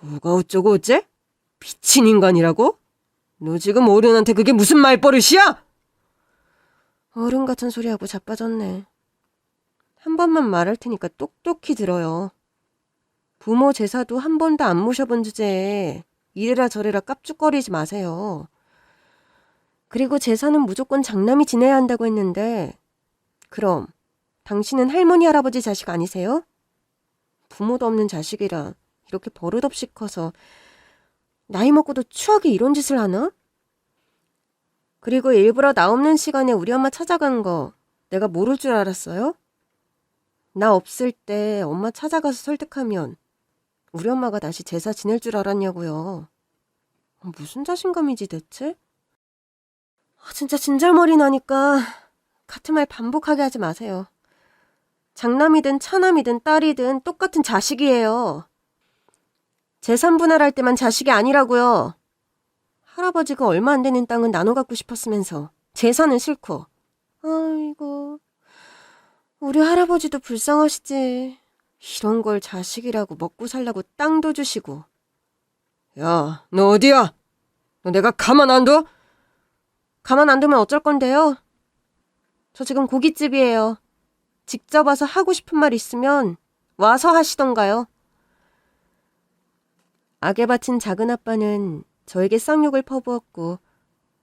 뭐가 어쩌고 어째? 미친 인간이라고? 너 지금 어른한테 그게 무슨 말버릇이야? 어른 같은 소리하고 자빠졌네. 한 번만 말할 테니까 똑똑히 들어요. 부모 제사도 한 번도 안 모셔본 주제에 이래라 저래라 깝죽거리지 마세요. 그리고 제사는 무조건 장남이 지내야 한다고 했는데 그럼 당신은 할머니 할아버지 자식 아니세요? 부모도 없는 자식이라 이렇게 버릇없이 커서 나이 먹고도 추하게 이런 짓을 하나? 그리고 일부러 나 없는 시간에 우리 엄마 찾아간 거 내가 모를 줄 알았어요? 나 없을 때 엄마 찾아가서 설득하면 우리 엄마가 다시 제사 지낼 줄 알았냐고요. 무슨 자신감이지 대체? 진짜 진절머리 나니까 같은 말 반복하게 하지 마세요. 장남이든 차남이든 딸이든 똑같은 자식이에요. 재산 분할할 때만 자식이 아니라고요. 할아버지가 얼마 안 되는 땅은 나눠 갖고 싶었으면서 재산은 싫고. 아이고, 우리 할아버지도 불쌍하시지. 이런 걸 자식이라고 먹고 살라고 땅도 주시고. 야, 너 어디야? 너 내가 가만 안 둬? 가만 안 두면 어쩔 건데요? 저 지금 고깃집이에요. 직접 와서 하고 싶은 말 있으면 와서 하시던가요. 악에 바친 작은 아빠는 저에게 쌍욕을 퍼부었고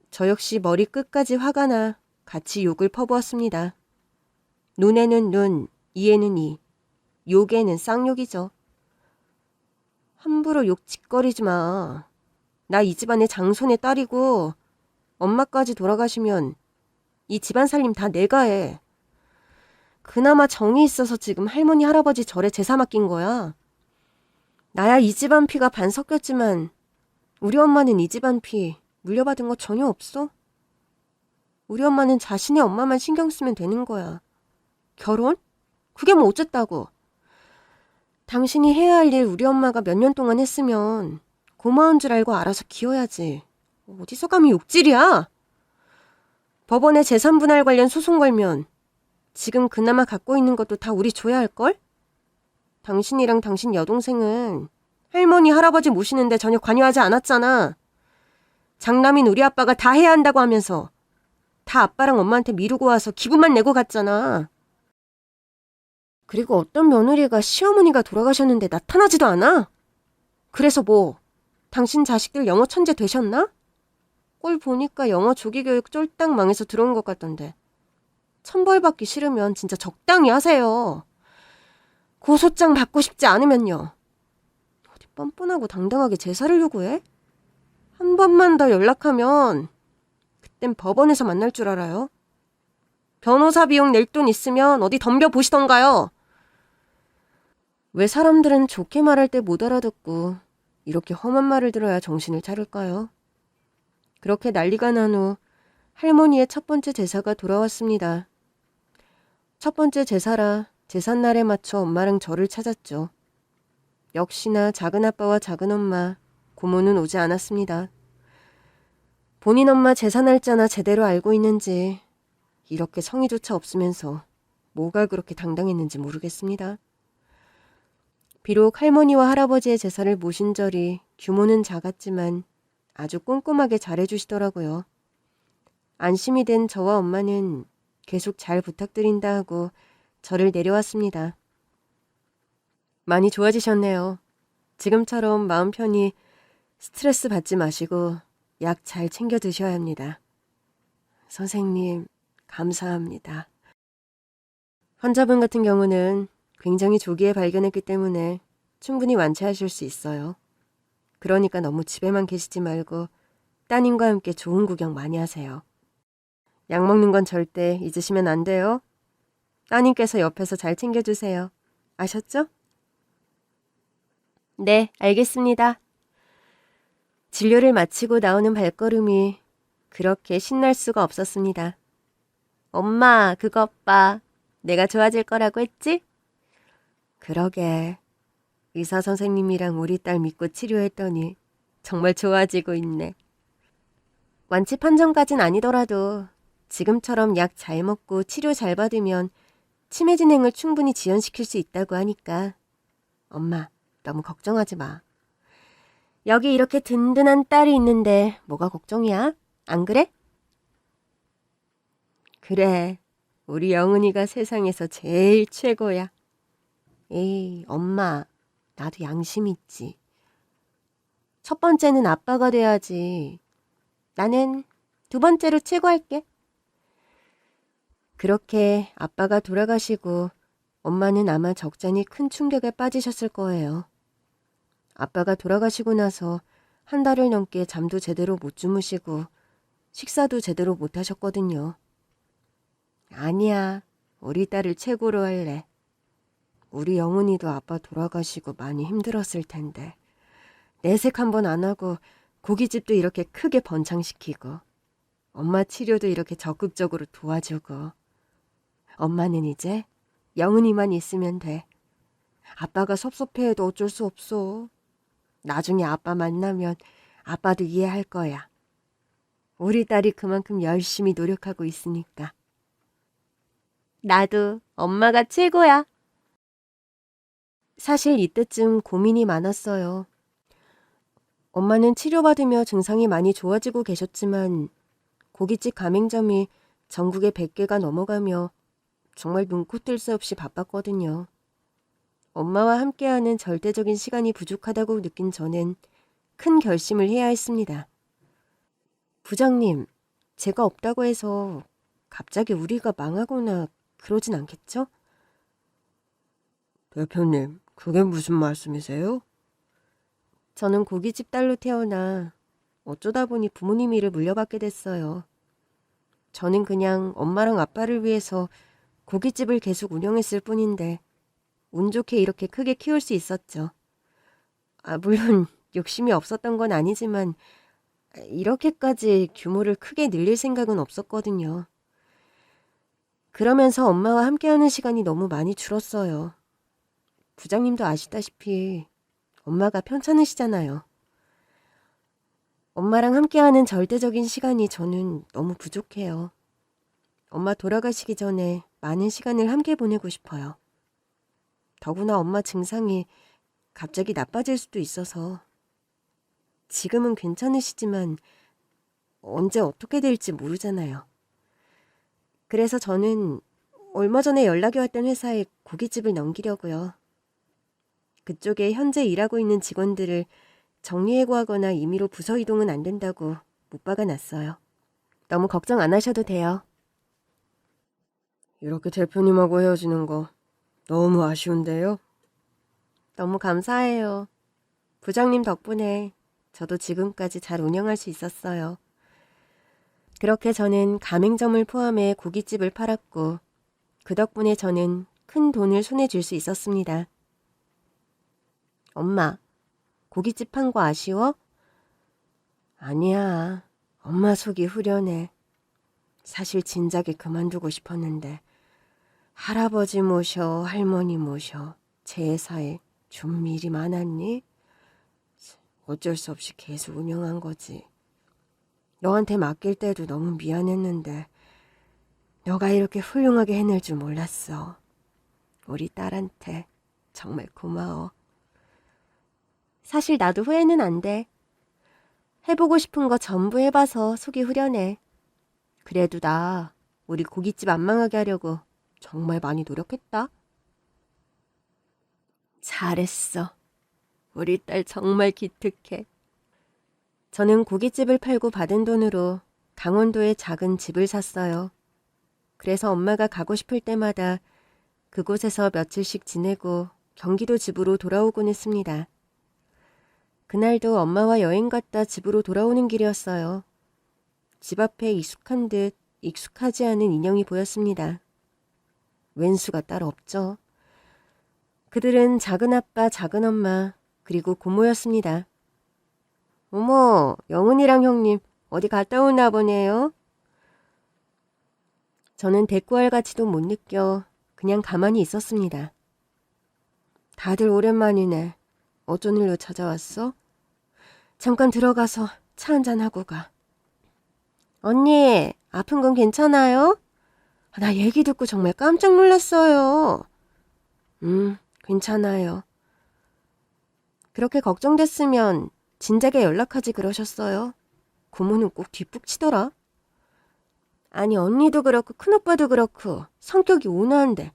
저 역시 머리 끝까지 화가 나 같이 욕을 퍼부었습니다. 눈에는 눈, 이에는 이, 욕에는 쌍욕이죠. 함부로 욕 짓거리지 마. 나 이 집안의 장손의 딸이고 엄마까지 돌아가시면 이 집안 살림 다 내가 해. 그나마 정이 있어서 지금 할머니 할아버지 절에 제사 맡긴 거야. 나야 이 집안 피가 반 섞였지만 우리 엄마는 이 집안 피 물려받은 거 전혀 없어. 우리 엄마는 자신의 엄마만 신경 쓰면 되는 거야. 결혼? 그게 뭐 어쨌다고. 당신이 해야 할 일 우리 엄마가 몇 년 동안 했으면 고마운 줄 알고 알아서 기어야지. 어디서 감히 욕질이야? 법원에 재산 분할 관련 소송 걸면 지금 그나마 갖고 있는 것도 다 우리 줘야 할걸? 당신이랑 당신 여동생은 할머니 할아버지 모시는데 전혀 관여하지 않았잖아. 장남인 우리 아빠가 다 해야 한다고 하면서 다 아빠랑 엄마한테 미루고 와서 기분만 내고 갔잖아. 그리고 어떤 며느리가 시어머니가 돌아가셨는데 나타나지도 않아? 그래서 뭐 당신 자식들 영어 천재 되셨나? 꼴 보니까 영어 조기교육 쫄딱 망해서 들어온 것 같던데. 천벌받기 싫으면 진짜 적당히 하세요. 고소장 받고 싶지 않으면요. 어디 뻔뻔하고 당당하게 제사를 요구해? 한 번만 더 연락하면 그땐 법원에서 만날 줄 알아요. 변호사 비용 낼 돈 있으면 어디 덤벼보시던가요. 왜 사람들은 좋게 말할 때 못 알아듣고 이렇게 험한 말을 들어야 정신을 차릴까요? 그렇게 난리가 난 후 할머니의 첫 번째 제사가 돌아왔습니다. 첫 번째 제사라 제삿날에 맞춰 엄마랑 저를 찾았죠. 역시나 작은 아빠와 작은 엄마, 고모는 오지 않았습니다. 본인 엄마 제사 날짜나 제대로 알고 있는지 이렇게 성의조차 없으면서 뭐가 그렇게 당당했는지 모르겠습니다. 비록 할머니와 할아버지의 제사를 모신 절이 규모는 작았지만 아주 꼼꼼하게 잘해주시더라고요. 안심이 된 저와 엄마는 계속 잘 부탁드린다 하고 절을 내려왔습니다. 많이 좋아지셨네요. 지금처럼 마음 편히 스트레스 받지 마시고 약 잘 챙겨 드셔야 합니다. 선생님, 감사합니다. 환자분 같은 경우는 굉장히 조기에 발견했기 때문에 충분히 완치하실 수 있어요. 그러니까 너무 집에만 계시지 말고 따님과 함께 좋은 구경 많이 하세요. 약 먹는 건 절대 잊으시면 안 돼요. 따님께서 옆에서 잘 챙겨주세요. 아셨죠? 네, 알겠습니다. 진료를 마치고 나오는 발걸음이 그렇게 신날 수가 없었습니다. 엄마, 그것 봐. 내가 좋아질 거라고 했지? 그러게. 의사 선생님이랑 우리 딸 믿고 치료했더니 정말 좋아지고 있네. 완치 판정까진 아니더라도 지금처럼 약 잘 먹고 치료 잘 받으면 치매 진행을 충분히 지연시킬 수 있다고 하니까 엄마, 너무 걱정하지 마. 여기 이렇게 든든한 딸이 있는데 뭐가 걱정이야? 안 그래? 그래, 우리 영은이가 세상에서 제일 최고야. 에이, 엄마, 나도 양심 있지. 첫 번째는 아빠가 돼야지. 나는 두 번째로 최고할게. 그렇게 아빠가 돌아가시고 엄마는 아마 적잖이 큰 충격에 빠지셨을 거예요. 아빠가 돌아가시고 나서 한 달을 넘게 잠도 제대로 못 주무시고 식사도 제대로 못 하셨거든요. 아니야, 우리 딸을 최고로 할래. 우리 영훈이도 아빠 돌아가시고 많이 힘들었을 텐데 내색 한번 안 하고 고깃집도 이렇게 크게 번창시키고 엄마 치료도 이렇게 적극적으로 도와주고 엄마는 이제 영훈이만 있으면 돼. 아빠가 섭섭해해도 어쩔 수 없어. 나중에 아빠 만나면 아빠도 이해할 거야. 우리 딸이 그만큼 열심히 노력하고 있으니까. 나도 엄마가 최고야. 사실 이때쯤 고민이 많았어요. 엄마는 치료받으며 증상이 많이 좋아지고 계셨지만 고깃집 가맹점이 전국에 100개가 넘어가며 정말 눈코 뜰 새 없이 바빴거든요. 엄마와 함께하는 절대적인 시간이 부족하다고 느낀 저는 큰 결심을 해야 했습니다. 부장님, 제가 없다고 해서 갑자기 우리가 망하거나 그러진 않겠죠? 대표님, 그게 무슨 말씀이세요? 저는 고깃집 딸로 태어나 어쩌다 보니 부모님 일을 물려받게 됐어요. 저는 그냥 엄마랑 아빠를 위해서 고깃집을 계속 운영했을 뿐인데 운 좋게 이렇게 크게 키울 수 있었죠. 물론 욕심이 없었던 건 아니지만 이렇게까지 규모를 크게 늘릴 생각은 없었거든요. 그러면서 엄마와 함께하는 시간이 너무 많이 줄었어요. 부장님도 아시다시피 엄마가 편찮으시잖아요. 엄마랑 함께하는 절대적인 시간이 저는 너무 부족해요. 엄마 돌아가시기 전에 많은 시간을 함께 보내고 싶어요. 더구나 엄마 증상이 갑자기 나빠질 수도 있어서 지금은 괜찮으시지만 언제 어떻게 될지 모르잖아요. 그래서 저는 얼마 전에 연락이 왔던 회사에 고깃집을 넘기려고요. 그쪽에 현재 일하고 있는 직원들을 정리해고하거나 임의로 부서 이동은 안 된다고 못 박아놨어요. 너무 걱정 안 하셔도 돼요. 이렇게 대표님하고 헤어지는 거 너무 아쉬운데요? 너무 감사해요. 부장님 덕분에 저도 지금까지 잘 운영할 수 있었어요. 그렇게 저는 가맹점을 포함해 고깃집을 팔았고 그 덕분에 저는 큰 돈을 손에 쥘 수 있었습니다. 엄마, 고깃집 판 거 아쉬워? 아니야. 엄마 속이 후련해. 사실 진작에 그만두고 싶었는데 할아버지 모셔, 할머니 모셔, 제사에 좀 일이 많았니? 어쩔 수 없이 계속 운영한 거지. 너한테 맡길 때도 너무 미안했는데 너가 이렇게 훌륭하게 해낼 줄 몰랐어. 우리 딸한테 정말 고마워. 사실 나도 후회는 안 돼. 해보고 싶은 거 전부 해봐서 속이 후련해. 그래도 나 우리 고깃집 안 망하게 하려고 정말 많이 노력했다. 잘했어. 우리 딸 정말 기특해. 저는 고깃집을 팔고 받은 돈으로 강원도에 작은 집을 샀어요. 그래서 엄마가 가고 싶을 때마다 그곳에서 며칠씩 지내고 경기도 집으로 돌아오곤 했습니다. 그날도 엄마와 여행 갔다 집으로 돌아오는 길이었어요. 집 앞에 익숙한 듯 익숙하지 않은 인형이 보였습니다. 왼수가 따로 없죠. 그들은 작은아빠, 작은엄마, 그리고 고모였습니다. 어머, 영은이랑 형님 어디 갔다 오나 보네요. 저는 대꾸할 가치도 못 느껴 그냥 가만히 있었습니다. 다들 오랜만이네. 어쩐 일로 찾아왔어? 잠깐 들어가서 차 한잔하고 가. 언니, 아픈 건 괜찮아요? 나 얘기 듣고 정말 깜짝 놀랐어요. 괜찮아요. 그렇게 걱정됐으면 진작에 연락하지 그러셨어요. 고모는 꼭 뒷북 치더라. 아니 언니도 그렇고 큰오빠도 그렇고 성격이 온화한데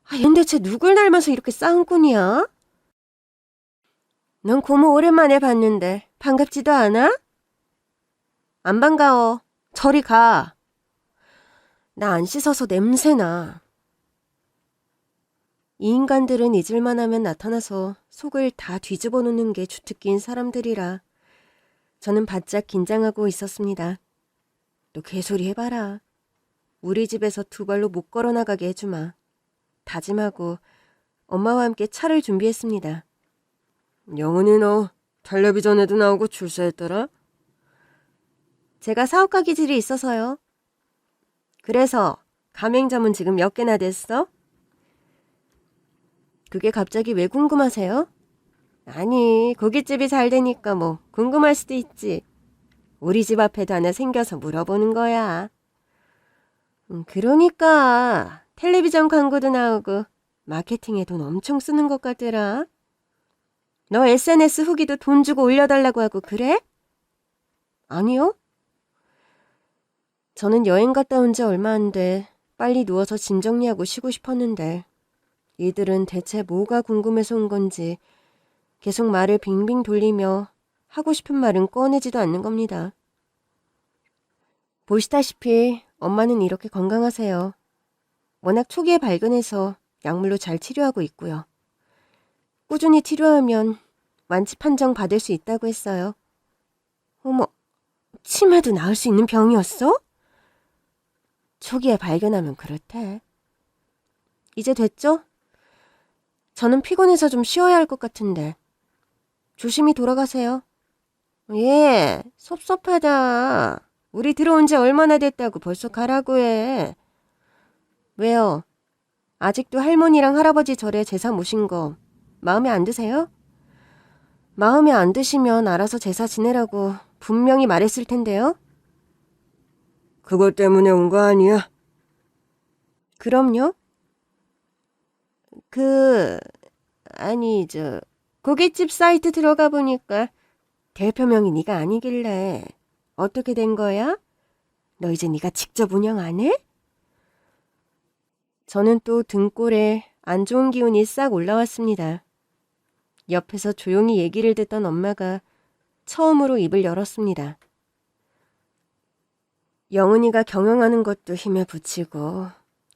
얜 대체 누굴 닮아서 이렇게 싸움꾼이야? 넌 고모 오랜만에 봤는데 반갑지도 않아? 안 반가워. 저리 가. 나 안 씻어서 냄새나. 이 인간들은 잊을만 하면 나타나서 속을 다 뒤집어 놓는 게 주특기인 사람들이라 저는 바짝 긴장하고 있었습니다. 또 개소리 해봐라. 우리 집에서 두 발로 못 걸어 나가게 해주마. 다짐하고 엄마와 함께 차를 준비했습니다. 영은이 너 텔레비전에도 나오고 출세했더라? 제가 사업가 기질이 있어서요. 그래서 가맹점은 지금 몇 개나 됐어? 그게 갑자기 왜 궁금하세요? 아니, 고깃집이 잘 되니까 뭐 궁금할 수도 있지. 우리 집 앞에도 하나 생겨서 물어보는 거야. 그러니까 텔레비전 광고도 나오고 마케팅에 돈 엄청 쓰는 것 같더라. 너 SNS 후기도 돈 주고 올려달라고 하고 그래? 아니요. 저는 여행 갔다 온 지 얼마 안 돼 빨리 누워서 짐 정리하고 쉬고 싶었는데 이들은 대체 뭐가 궁금해서 온 건지 계속 말을 빙빙 돌리며 하고 싶은 말은 꺼내지도 않는 겁니다. 보시다시피 엄마는 이렇게 건강하세요. 워낙 초기에 발견해서 약물로 잘 치료하고 있고요. 꾸준히 치료하면 완치 판정 받을 수 있다고 했어요. 어머, 치매도 나을 수 있는 병이었어? 초기에 발견하면 그렇대. 이제 됐죠? 저는 피곤해서 좀 쉬어야 할 것 같은데. 조심히 돌아가세요. 예, 섭섭하다. 우리 들어온 지 얼마나 됐다고 벌써 가라고 해. 왜요? 아직도 할머니랑 할아버지 절에 제사 모신 거 마음에 안 드세요? 마음에 안 드시면 알아서 제사 지내라고 분명히 말했을 텐데요. 그것 때문에 온 거 아니야? 그럼요. 고깃집 사이트 들어가 보니까 대표명이 네가 아니길래 어떻게 된 거야? 너 이제 네가 직접 운영 안 해? 저는 또 등골에 안 좋은 기운이 싹 올라왔습니다. 옆에서 조용히 얘기를 듣던 엄마가 처음으로 입을 열었습니다. 영은이가 경영하는 것도 힘에 부치고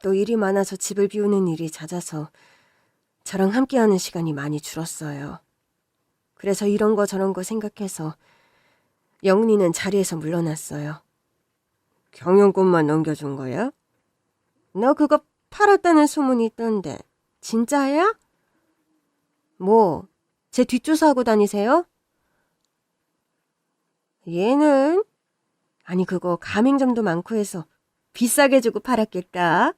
또 일이 많아서 집을 비우는 일이 잦아서 저랑 함께하는 시간이 많이 줄었어요. 그래서 이런 거 저런 거 생각해서 영은이는 자리에서 물러났어요. 경영권만 넘겨준 거야? 너 그거 팔았다는 소문이 있던데 진짜야? 뭐, 제 뒷조사하고 다니세요? 얘는? 아니 그거 가맹점도 많고 해서 비싸게 주고 팔았겠다.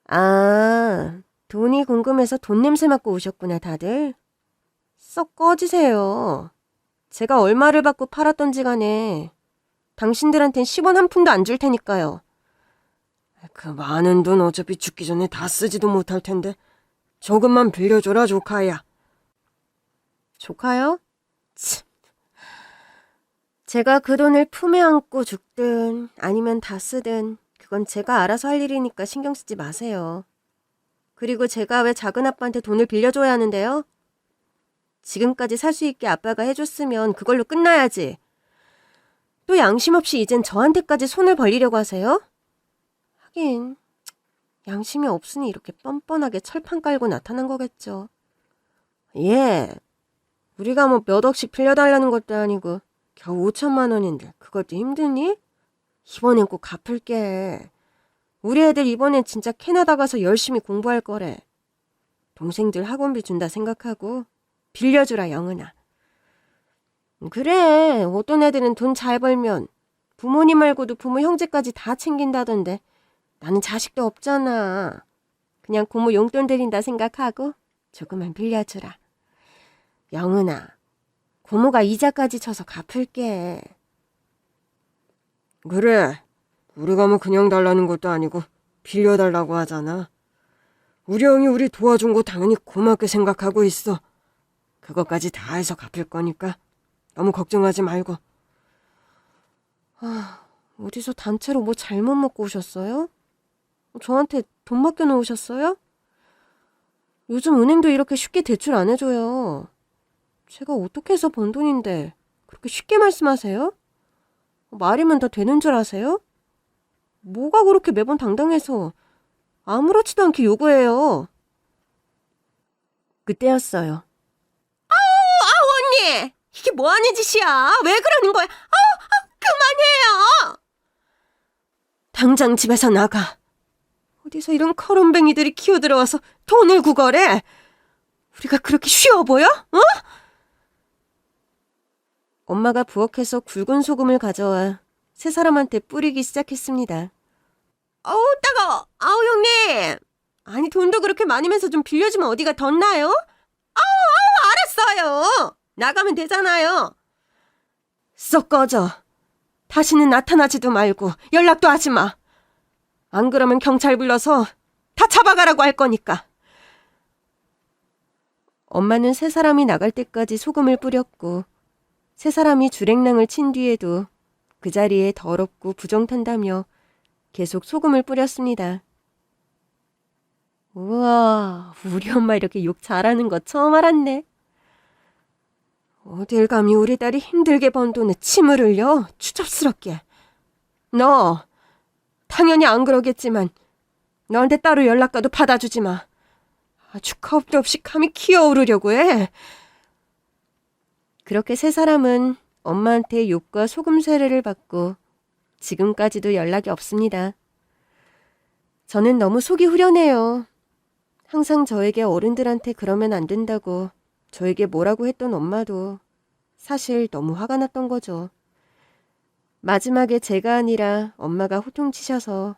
아, 돈이 궁금해서 돈 냄새 맡고 오셨구나 다들. 썩 꺼지세요. 제가 얼마를 받고 팔았던지 간에 당신들한텐 10원 한 푼도 안 줄 테니까요. 그 많은 돈 어차피 죽기 전에 다 쓰지도 못할 텐데 조금만 빌려줘라 조카야. 조카요? 참. 제가 그 돈을 품에 안고 죽든 아니면 다 쓰든 그건 제가 알아서 할 일이니까 신경 쓰지 마세요. 그리고 제가 왜 작은 아빠한테 돈을 빌려줘야 하는데요? 지금까지 살 수 있게 아빠가 해줬으면 그걸로 끝나야지. 또 양심 없이 이젠 저한테까지 손을 벌리려고 하세요? 하긴 양심이 없으니 이렇게 뻔뻔하게 철판 깔고 나타난 거겠죠. 예, 우리가 뭐 몇 억씩 빌려달라는 것도 아니고 겨우 5천만 원인데 그것도 힘드니? 이번엔 꼭 갚을게. 우리 애들 이번엔 진짜 캐나다 가서 열심히 공부할 거래. 동생들 학원비 준다 생각하고 빌려주라 영은아. 그래, 어떤 애들은 돈 잘 벌면 부모님 말고도 부모 형제까지 다 챙긴다던데 나는 자식도 없잖아. 그냥 고모 용돈 드린다 생각하고 조금만 빌려주라. 영은아, 고모가 이자까지 쳐서 갚을게. 그래, 우리가 뭐 그냥 달라는 것도 아니고 빌려달라고 하잖아. 우리 형이 우리 도와준 거 당연히 고맙게 생각하고 있어. 그것까지 다 해서 갚을 거니까 너무 걱정하지 말고. 어디서 단체로 뭐 잘못 먹고 오셨어요? 저한테 돈 맡겨놓으셨어요? 요즘 은행도 이렇게 쉽게 대출 안 해줘요. 제가 어떻게 해서 번 돈인데 그렇게 쉽게 말씀하세요? 말이면 다 되는 줄 아세요? 뭐가 그렇게 매번 당당해서 아무렇지도 않게 요구해요. 그때였어요. 언니! 이게 뭐하는 짓이야? 왜 그러는 거야? 그만해요! 당장 집에서 나가. 어디서 이런 커런뱅이들이 키어들어와서 돈을 구걸해? 우리가 그렇게 쉬워 보여? 어? 엄마가 부엌에서 굵은 소금을 가져와 세 사람한테 뿌리기 시작했습니다. 아우 따가워. 아우 형님. 아니 돈도 그렇게 많으면서 좀 빌려주면 어디가 덧나요? 알았어요. 나가면 되잖아요. 썩 꺼져. 다시는 나타나지도 말고 연락도 하지 마. 안 그러면 경찰 불러서 다 잡아가라고 할 거니까. 엄마는 세 사람이 나갈 때까지 소금을 뿌렸고 세 사람이 주랭랑을 친 뒤에도 그 자리에 더럽고 부정탄다며 계속 소금을 뿌렸습니다. 우와, 우리 엄마 이렇게 욕 잘하는 거 처음 알았네. 어딜 감히 우리 딸이 힘들게 번 돈에 침을 흘려? 추접스럽게. 너 당연히 안 그러겠지만 너한테 따로 연락가도 받아주지 마. 아주 겁도 없이 감히 키워오르려고 해. 그렇게 세 사람은 엄마한테 욕과 소금 세례를 받고 지금까지도 연락이 없습니다. 저는 너무 속이 후련해요. 항상 저에게 어른들한테 그러면 안 된다고 저에게 뭐라고 했던 엄마도 사실 너무 화가 났던 거죠. 마지막에 제가 아니라 엄마가 호통치셔서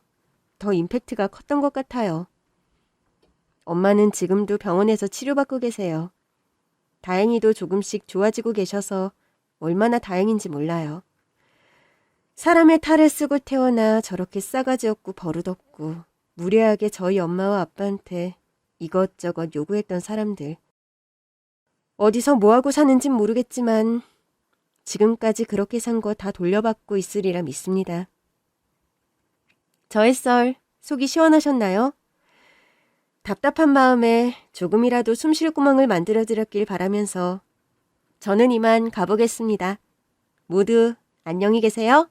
더 임팩트가 컸던 것 같아요. 엄마는 지금도 병원에서 치료받고 계세요. 다행히도 조금씩 좋아지고 계셔서 얼마나 다행인지 몰라요. 사람의 탈을 쓰고 태어나 저렇게 싸가지 없고 버릇없고 무례하게 저희 엄마와 아빠한테 이것저것 요구했던 사람들. 어디서 뭐하고 사는진 모르겠지만 지금까지 그렇게 산 거 다 돌려받고 있으리라 믿습니다. 저의 썰 속이 시원하셨나요? 답답한 마음에 조금이라도 숨 쉴 구멍을 만들어드렸길 바라면서 저는 이만 가보겠습니다. 모두 안녕히 계세요.